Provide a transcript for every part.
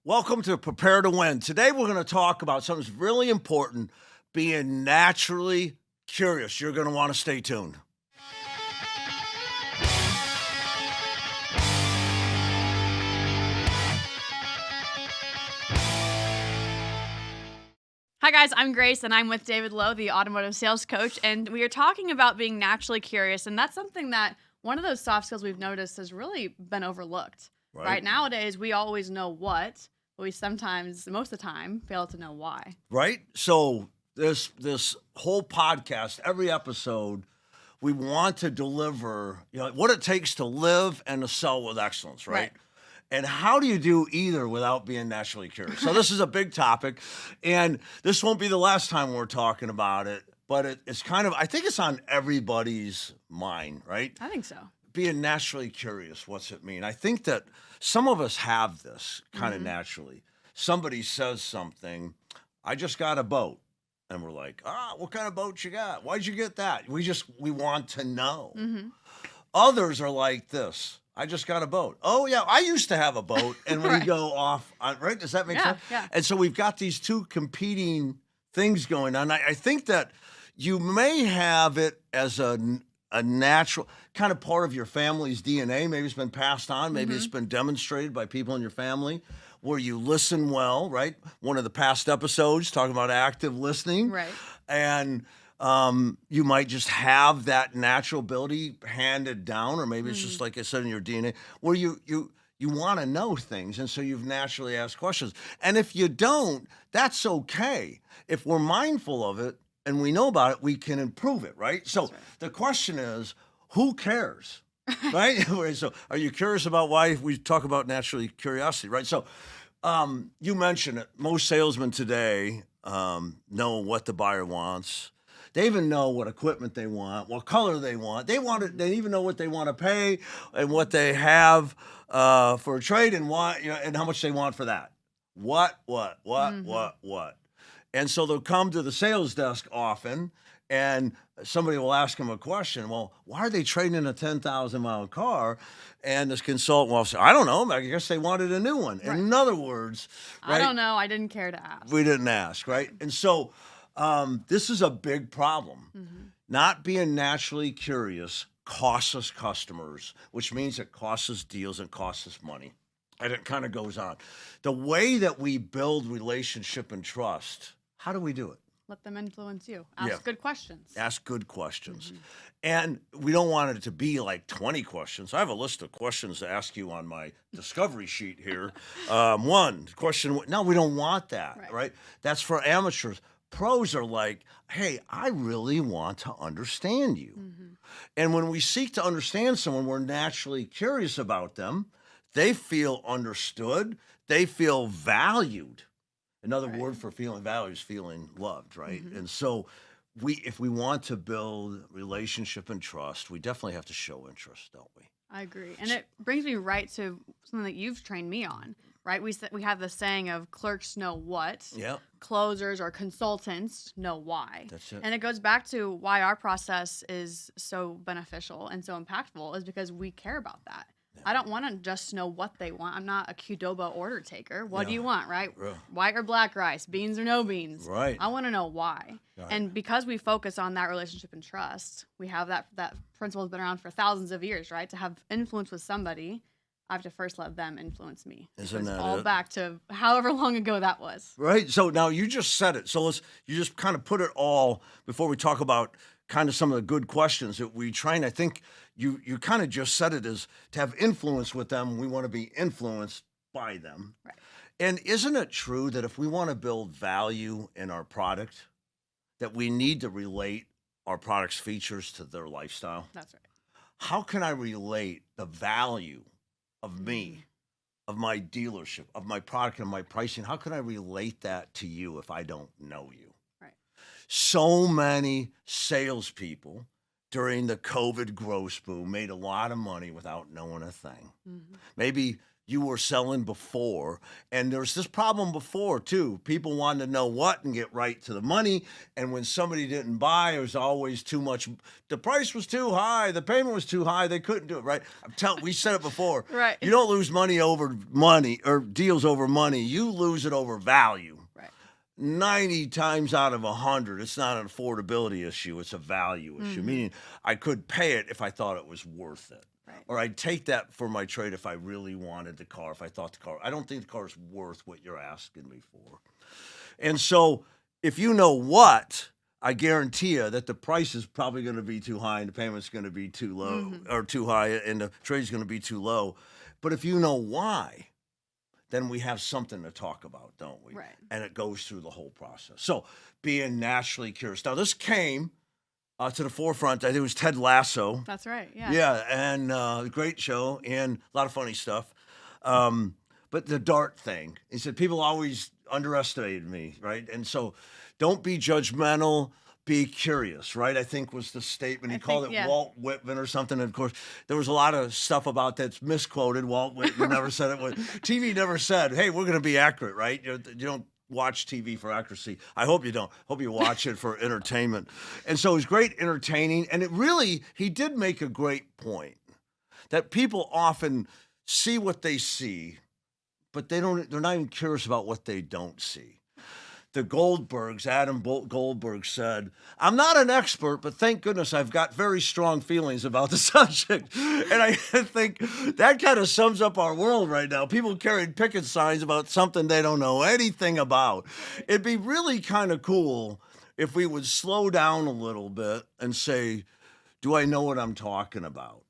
Welcome to Prepare to Win. Today we're going to talk about something that's really important, being naturally curious. You're going to want to stay tuned. Hi guys, I'm Grace and I'm with David Lowe, the automotive sales coach, and we are talking about being naturally curious, and that's something that one of those soft skills we've noticed has really been overlooked. Right? Nowadays, we always know what, but we sometimes, most of the time, fail to know why. Right? So this whole podcast, every episode, we want to deliver, what it takes to live and to sell with excellence, right? And how do you do either without being naturally curious? So this is a big topic, and this won't be the last time we're talking about it, but it's kind of, I think it's on everybody's mind, right? I think so. Being naturally curious, what's it mean? I think that some of us have this kind of naturally. Somebody says something, I just got a boat. And we're like, what kind of boat you got? Why'd you get that? We want to know. Others are like this. I just got a boat. Oh, yeah, I used to have a boat. And we go off, right? Does that make sense? Yeah. And so we've got these two competing things going on. I think that you may have it as a natural kind of part of your family's DNA. Maybe it's been passed on. Maybe it's been demonstrated by people in your family where you listen well, right? One of the past episodes talking about active listening. Right. And you might just have that natural ability handed down, or maybe it's just like I said in your DNA, where you want to know things, and so you've naturally asked questions. And if you don't, that's okay. If we're mindful of it and we know about it, we can improve it, right? So the question is, who cares? Right? So are you curious about why we talk about naturally curiosity, right? So you mentioned it. Most salesmen today know what the buyer wants. They even know what equipment they want, what color they want. They even know what they want to pay and what they have for a trade and and how much they want for that. What? And so they'll come to the sales desk often, and somebody will ask them a question. Well, why are they trading in a 10,000-mile car? And this consultant will say, I don't know. I guess they wanted a new one. Right. In other words, right, I don't know. I didn't care to ask. we didn't ask, right? And so this is a big problem. Not being naturally curious costs us customers, which means it costs us deals and costs us money. And it kind of goes on. The way that we build relationship and trust, how do we do it? Let them influence you. Ask good questions. Ask good questions. And we don't want it to be like 20 questions. I have a list of questions to ask you on my discovery sheet here. One question, no, we don't want that, right? That's for amateurs. Pros are like, hey, I really want to understand you. And when we seek to understand someone, we're naturally curious about them. They feel understood. They feel valued. Another word for feeling valued is feeling loved, right? And so if we want to build relationship and trust, we definitely have to show interest, don't we? I agree. And it brings me right to something that you've trained me on, right? We have the saying of clerks know what, closers or consultants know why. That's it. And it goes back to why our process is so beneficial and so impactful is because we care about that. I don't want to just know what they want. I'm not a Qdoba order taker. What do you want, right? White or black rice, beans or no beans. Right. I want to know why. Right. And because we focus on that relationship and trust, we have that principle has been around for thousands of years, right? To have influence with somebody, I have to first let them influence me. Isn't It's that all it? back to however long ago that was. Right. So now you just said it. So you just kind of put it all before we talk about kind of some of the good questions that we train. I think you kind of just said it as to have influence with them. We want to be influenced by them. Right. And isn't it true that if we want to build value in our product, that we need to relate our product's features to their lifestyle? That's right. How can I relate the value of me, of my dealership, of my product and my pricing? How can I relate that to you if I don't know you? Right. So many salespeople during the COVID growth boom made a lot of money without knowing a thing. Maybe you were selling before. And there's this problem before too. People wanted to know what and get right to the money. And when somebody didn't buy, it was always too much. The price was too high. The payment was too high. They couldn't do it, right? We said it before. Right. You don't lose money over money or deals over money. You lose it over value. Right. 90 times out of 100, it's not an affordability issue. It's a value issue, meaning I could pay it if I thought it was worth it. Right. Or I'd take that for my trade if I really wanted the car, if I thought I don't think the car is worth what you're asking me for. And so if you know what, I guarantee you that the price is probably going to be too high and the payment's going to be too low or too high and the trade's going to be too low. But if you know why, then we have something to talk about, don't we? Right. And it goes through the whole process. So being naturally curious. Now, this came to the forefront. I think it was Ted Lasso. That's right. Yeah. Yeah, and great show and a lot of funny stuff. But the dart thing, he said people always underestimated me, right? And so don't be judgmental, be curious, right? I think was the statement. He called it Walt Whitman or something. And of course, there was a lot of stuff about that's misquoted. Walt Whitman never said it. TV never said, hey, we're going to be accurate, right? You don't watch TV for accuracy. I hope you don't. Hope you watch it for entertainment. And so it was great entertaining. And he did make a great point that people often see what they see, but they're not even curious about what they don't see. The Goldbergs, Goldberg said, I'm not an expert, but thank goodness I've got very strong feelings about the subject. And I think that kind of sums up our world right now. People carrying picket signs about something they don't know anything about. It'd be really kind of cool if we would slow down a little bit and say, do I know what I'm talking about?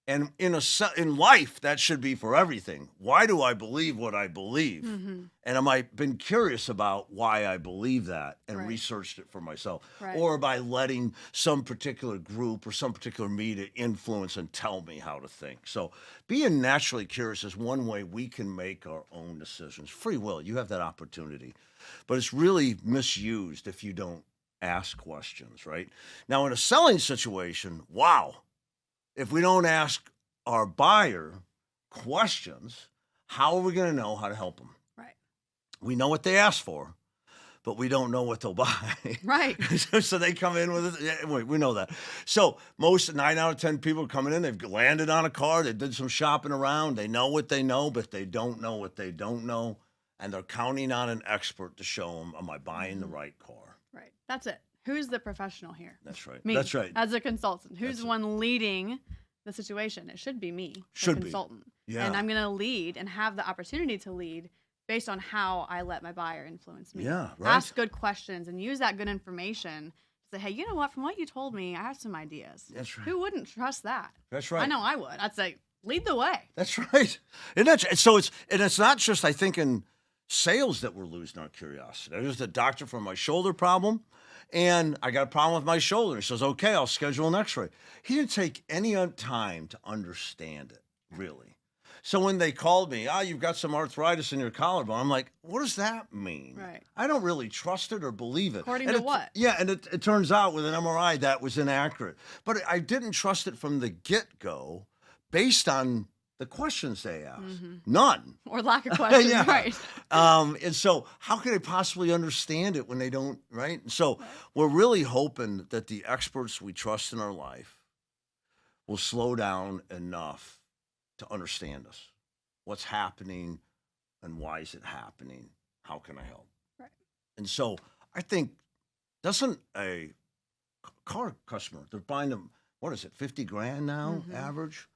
And in life, that should be for everything. Why do I believe what I believe? And am I been curious about why I believe that and researched it for myself? Right. Or by letting some particular group or some particular media influence and tell me how to think? So being naturally curious is one way we can make our own decisions. Free will, you have that opportunity. But it's really misused if you don't ask questions, right? Now, in a selling situation, wow. If we don't ask our buyer questions, how are we going to know how to help them? Right. We know what they ask for, but we don't know what they'll buy. Right. So they come in with it. Yeah, we know that. So most 9 out of 10 people are coming in. They've landed on a car. They did some shopping around. They know what they know, but they don't know what they don't know. And they're counting on an expert to show them, am I buying the right car? Right. That's it. Who's the professional here? That's right. Me. That's right. As a consultant. Who's the one leading the situation? It should be me, the consultant. Yeah. And I'm going to lead and have the opportunity to lead based on how I let my buyer influence me. Yeah, right. Ask good questions and use that good information to say, hey, you know what? From what you told me, I have some ideas. That's right. Who wouldn't trust that? That's right. I know I would. I'd say, lead the way. That's right. And it's not just, I think, in sales that we're losing our curiosity. I was a doctor for my shoulder problem. And I got a problem with my shoulder. He says, okay, I'll schedule an x-ray. He didn't take any time to understand it, really. So when they called me, you've got some arthritis in your collarbone, I'm like, what does that mean? Right. I don't really trust it or believe it. According to what? Yeah, and it turns out with an MRI that was inaccurate. But I didn't trust it from the get-go based on the questions they asked. None. Or lack of questions, Yeah. right. And so how can they possibly understand it when they don't, right? So we're really hoping that the experts we trust in our life will slow down enough to understand us. What's happening and why is it happening? How can I help? Right. And so I think, doesn't a car customer, they're buying them, what is it, 50 grand now, average?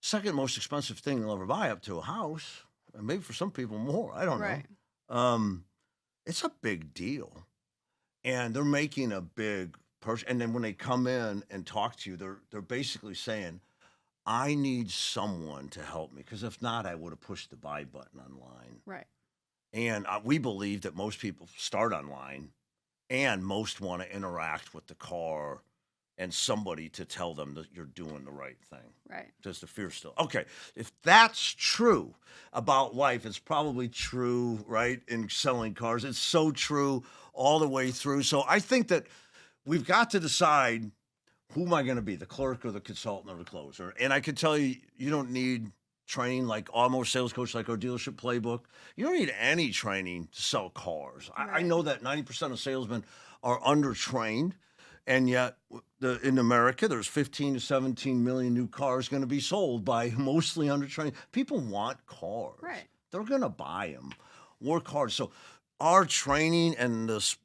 Second most expensive thing they'll ever buy, up to a house, and maybe for some people more. I don't know. It's a big deal, and they're making a big purchase. And then when they come in and talk to you, they're basically saying, "I need someone to help me, because if not, I would have pushed the buy button online." Right. And we believe that most people start online, and most want to interact with the car and somebody to tell them that you're doing the right thing. Right. Does the fear still? Okay, if that's true about life, it's probably true, right, in selling cars. It's so true all the way through. So I think that we've got to decide, who am I going to be, the clerk or the consultant or the closer? And I can tell you, you don't need training like automotive sales coach, like our dealership playbook. You don't need any training to sell cars. I Right. know that 90% of salesmen are undertrained, and yet in America, there's 15 to 17 million new cars going to be sold by mostly undertrained. People want cars. Right. They're going to buy them. Work hard. So our training and this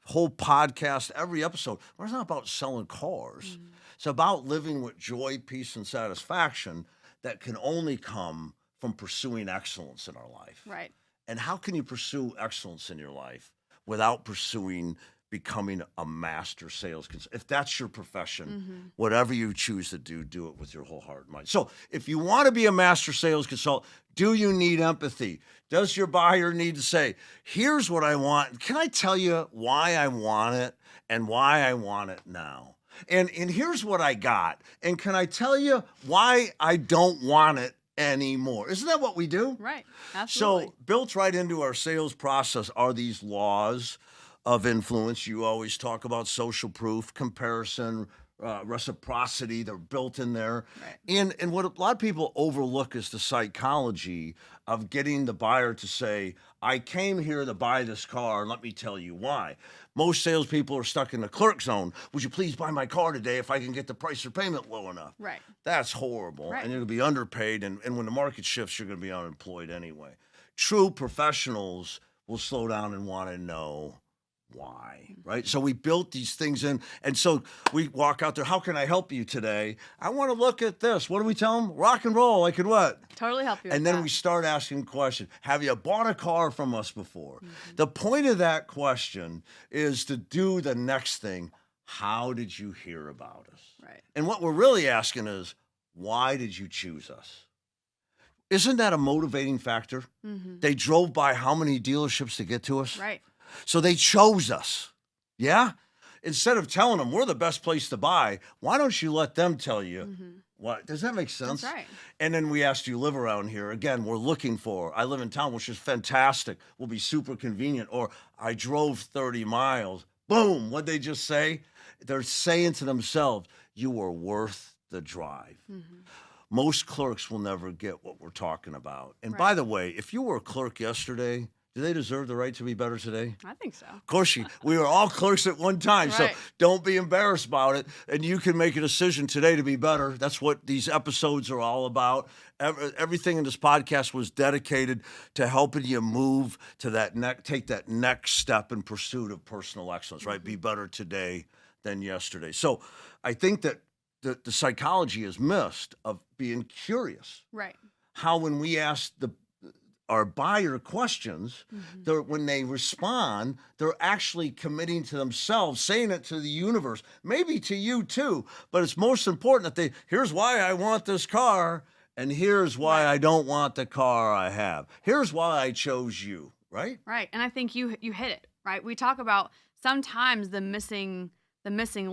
whole podcast, every episode, it's not about selling cars. It's about living with joy, peace, and satisfaction that can only come from pursuing excellence in our life. Right. And how can you pursue excellence in your life without pursuing becoming a master sales consultant? If that's your profession, whatever you choose to do it with your whole heart and mind. So if you want to be a master sales consultant, do you need empathy? Does your buyer need to say, here's what I want? Can I tell you why I want it and why I want it now? And here's what I got. And can I tell you why I don't want it anymore? Isn't that what we do? Right. Absolutely. So built right into our sales process are these laws of influence. You always talk about social proof, comparison, reciprocity. They're built in there. Right. And what a lot of people overlook is the psychology of getting the buyer to say, I came here to buy this car, and let me tell you why. Most salespeople are stuck in the clerk zone. Would you please buy my car today if I can get the price or payment low enough? Right. That's horrible. Right. And you're going to be underpaid. And when the market shifts, you're going to be unemployed anyway. True professionals will slow down and want to know why, right? So we built these things in. And so we walk out there. How can I help you today? I want to look at this. What do we tell them? Rock and roll. I can what? Totally help you with And then that. we start asking questions. Have you bought a car from us before? The point of that question is to do the next thing. How did you hear about us? Right. And what we're really asking is, why did you choose us? Isn't that a motivating factor? They drove by how many dealerships to get to us? Right. So they chose us. Yeah? Instead of telling them we're the best place to buy, why don't you let them tell you? What? Does that make sense? That's right. And then we asked, do you live around here? Again, we're looking for, I live in town, which is fantastic. Will be super convenient. Or I drove 30 miles. Boom. What'd they just say? They're saying to themselves, you are worth the drive. Most clerks will never get what we're talking about. And by the way, if you were a clerk yesterday, do they deserve the right to be better today? I think so. Of course, we were all clerks at one time, so Right. don't be embarrassed about it. And you can make a decision today to be better. That's what these episodes are all about. Everything in this podcast was dedicated to helping you move to take that next step in pursuit of personal excellence, right? Be better today than yesterday. So I think that the psychology is missed of being curious. Right. How when we ask our buyer questions, when they respond, they're actually committing to themselves, saying it to the universe, maybe to you too. But it's most important that here's why I want this car, and here's why I don't want the car I have. Here's why I chose you, right? Right. And I think you hit it, right? We talk about sometimes the missing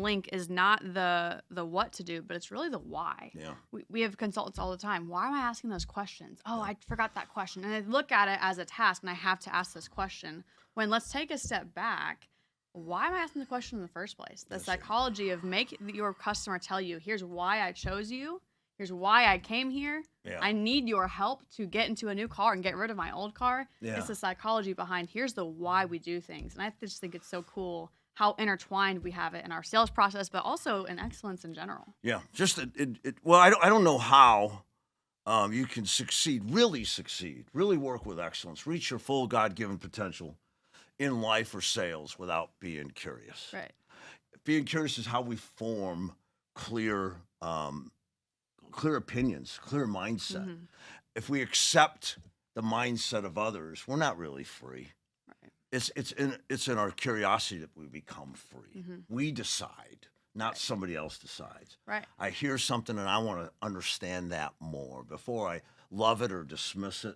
link is not the what to do, but it's really the why. Yeah. We have consultants all the time. Why am I asking those questions? Oh, I forgot that question. And I look at it as a task and I have to ask this question. When let's take a step back, why am I asking the question in the first place? The psychology of make your customer tell you, here's why I chose you. Here's why I came here. Yeah. I need your help to get into a new car and get rid of my old car. Yeah. It's the psychology behind here's the why we do things. And I just think it's so cool how intertwined we have it in our sales process, but also in excellence in general. Yeah. Just well, I don't know how you can really succeed, really work with excellence, reach your full God-given potential in life or sales without being curious. Right. Being curious is how we form clear opinions, clear mindset. If we accept the mindset of others, we're not really free. It's in our curiosity that we become free. We decide, not somebody else decides. Right. I hear something and I want to understand that more before I love it or dismiss it.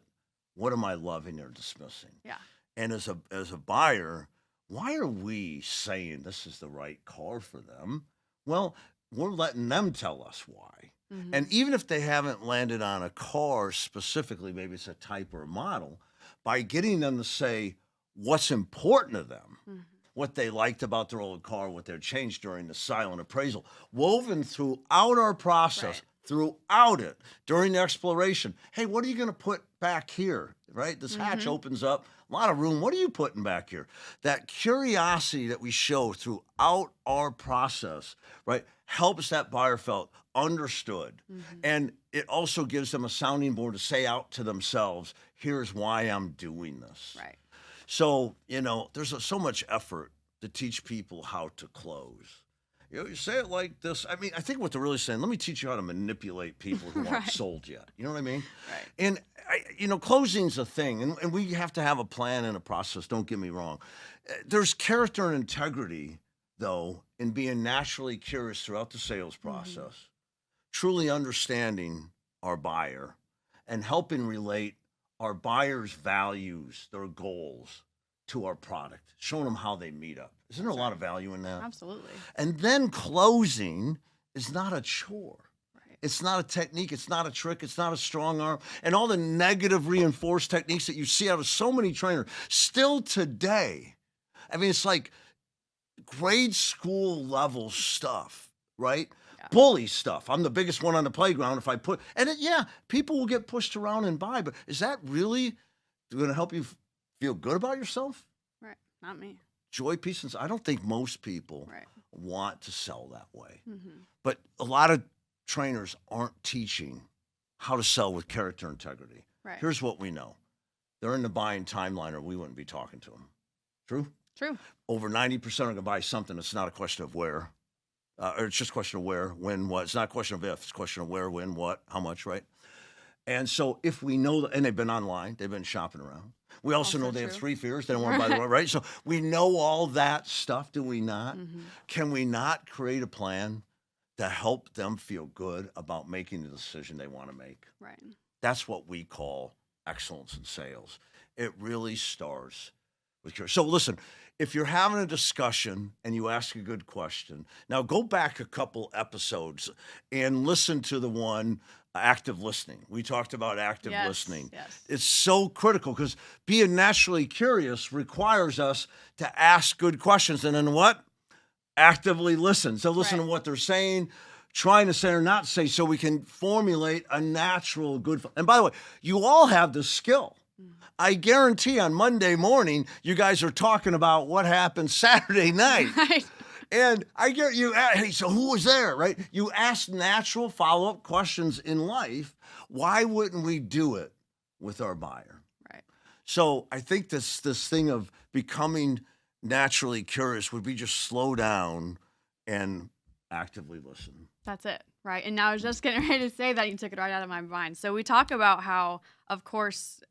What am I loving or dismissing? Yeah. And as a buyer, why are we saying this is the right car for them? Well, we're letting them tell us why. And even if they haven't landed on a car specifically, maybe it's a type or a model, by getting them to say what's important to them, what they liked about their old car, what they've changed during the silent appraisal, woven throughout our process, throughout it during the exploration. Hey, what are you going to put back here? Right? This hatch Mm-hmm. opens up, a lot of room. What are you putting back here? That curiosity that we show throughout our process, right, helps that buyer felt understood. Mm-hmm. And it also gives them a sounding board to say out to themselves, here's why I'm doing this. Right. So, there's so much effort to teach people how to close. You say it like this. I mean, I think what they're really saying, let me teach you how to manipulate people who aren't Right. sold yet. You know what I mean? Right. And, closing's a thing, and we have to have a plan and a process. Don't get me wrong. There's character and integrity, though, in being naturally curious throughout the sales process, truly understanding our buyer, and helping relate our buyer's values, their goals, to our product, showing them how they meet up. Isn't there a lot of value in that? Absolutely. And then closing is not a chore. Right. It's not a technique. It's not a trick. It's not a strong arm. And all the negative reinforced techniques that you see out of so many trainers still today. I mean, it's like grade school level stuff, right? Yeah. Bully stuff. I'm the biggest one on the playground. If I put, people will get pushed around and by, but is that really going to help you feel good about yourself? Right. Not me. Joy, peace, and I don't think most people Right. want to sell that way. Mm-hmm. But a lot of trainers aren't teaching how to sell with character integrity. Right. Here's what we know. They're in the buying timeline or we wouldn't be talking to them. True? True. Over 90% are going to buy something. It's not a question of where. Or it's just a question of where, when, what. It's not a question of if. It's a question of where, when, what, how much, right? And so if we know, and they've been online, they've been shopping around. We also know they have true. 3 fears. They don't want to buy the one, right? So we know all that stuff, do we not? Mm-hmm. Can we not create a plan to help them feel good about making the decision they want to make? Right. That's what we call excellence in sales. It really starts with curiosity. So listen, if you're having a discussion and you ask a good question, now go back a couple episodes and listen to the one active listening. We talked about active Yes, listening. yes. It's so critical because being naturally curious requires us to ask good questions and then what? Actively listen. So listen Right. to what they're saying, trying to say or not say, so we can formulate a natural good. And by the way, you all have this skill. I guarantee on Monday morning, you guys are talking about what happened Saturday night. Right. And I get you, hey, so who was there, right? You ask natural follow-up questions in life. Why wouldn't we do it with our buyer? Right. So I think this thing of becoming naturally curious would be just slow down and actively listen. That's it. Right. And now I was just getting ready to say that. You took it right out of my mind. So we talk about how, of course,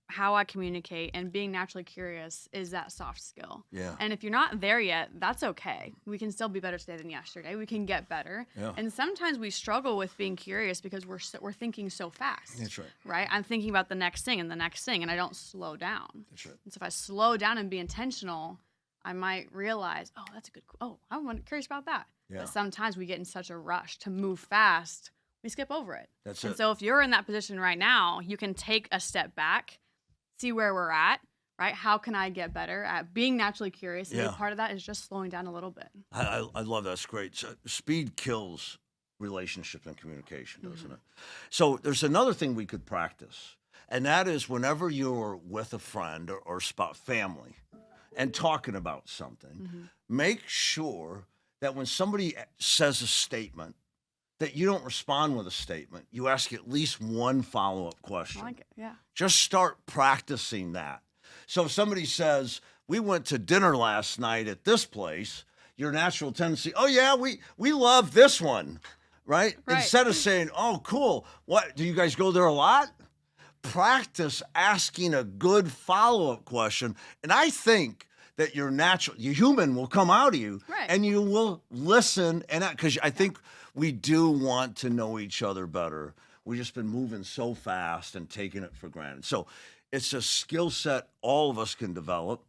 how I communicate and being naturally curious is that soft skill. Yeah. And if you're not there yet, that's okay. We can still be better today than yesterday. We can get better. Yeah. And sometimes we struggle with being curious because we're thinking so fast. That's right. Right? I'm thinking about the next thing and the next thing, and I don't slow down. That's right. And so if I slow down and be intentional, I might realize, oh, that's a good. I'm curious about that. Yeah. But sometimes we get in such a rush to move fast, we skip over it. That's And it. so if you're in that position right now, you can take a step back, see where we're at, right? How can I get better at being naturally curious? And Yeah. part of that is just slowing down a little bit. I love that. That's great. So speed kills relationship and communication, doesn't it? So there's another thing we could practice, and that is whenever you're with a friend or family and talking about something, make sure that when somebody says a statement, that you don't respond with a statement. You ask at least one follow-up question. I like it. Yeah. Just start practicing that. So if somebody says, we went to dinner last night at this place, your natural tendency, oh yeah, we love this one, right? Right. Instead of saying, oh, cool, what, do you guys go there a lot? Practice asking a good follow-up question. And I think that your human will come out of you, Right. and you will listen, and because I think we do want to know each other better. We've just been moving so fast and taking it for granted. So it's a skill set all of us can develop.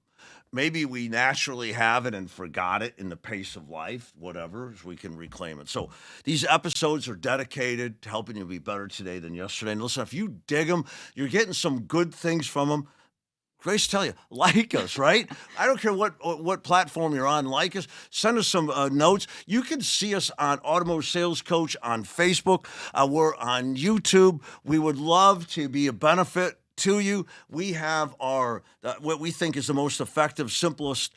Maybe we naturally have it and forgot it in the pace of life, whatever, so we can reclaim it. So these episodes are dedicated to helping you be better today than yesterday. And listen, if you dig them, you're getting some good things from them, Grace, tell you, like us, right? I don't care what platform you're on. Like us, send us some notes. You can see us on Automotive Sales Coach on Facebook. We're on YouTube. We would love to be a benefit to you. We have our what we think is the most effective, simplest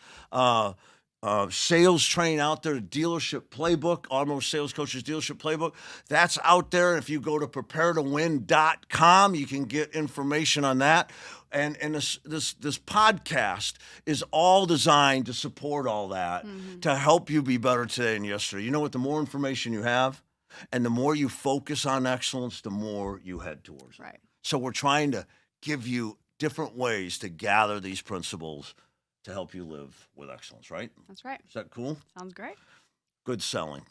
sales training out there, the dealership playbook, Automotive Sales Coaches Dealership Playbook. That's out there. If you go to preparetowin.com, you can get information on that. And this podcast is all designed to support all that, to help you be better today and yesterday. You know what? The more information you have and the more you focus on excellence, the more you head towards it. Right. So we're trying to give you different ways to gather these principles to help you live with excellence, right? That's right. Is that cool? Sounds great. Good selling.